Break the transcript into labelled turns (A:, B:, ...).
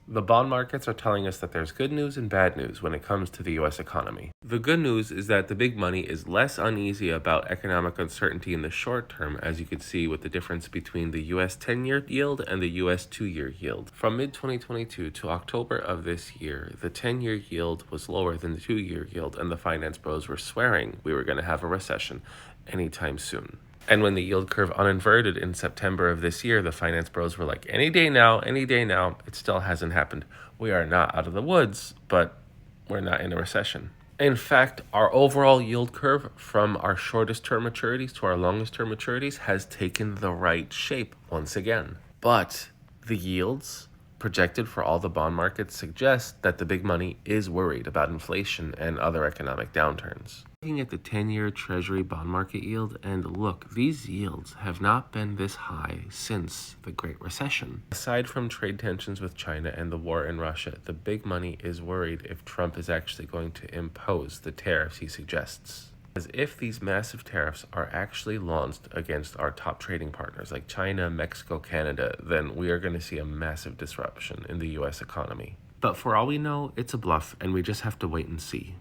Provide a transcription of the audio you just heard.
A: The bond markets are telling us that there's good news and bad news when it comes to the US economy. The good news is that the big money is less uneasy about economic uncertainty in the short term, as you could see with the difference between the US 10-year yield and the US 2-year yield. From mid-2022 to October of this year, the 10-year yield was lower than the 2-year yield, and the finance bros were swearing we were going to have a recession anytime soon. And when the yield curve uninverted in September of this year, the finance bros were like, any day now, any day now. It still hasn't happened. We are not out of the woods, but we're not in a recession. In fact, our overall yield curve from our shortest term maturities to our longest term maturities has taken the right shape once again. But the yields projected for all the bond markets suggest that the big money is worried about inflation and other economic downturns. Looking at the 10-year Treasury bond market yield, and look, these yields have not been this high since the Great Recession. Aside from trade tensions with China and the war in Russia, the big money is worried if Trump is actually going to impose the tariffs he suggests. As if these massive tariffs are actually launched against our top trading partners like China, Mexico, Canada, then we are going to see a massive disruption in the US economy. But for all we know, it's a bluff, and we just have to wait and see.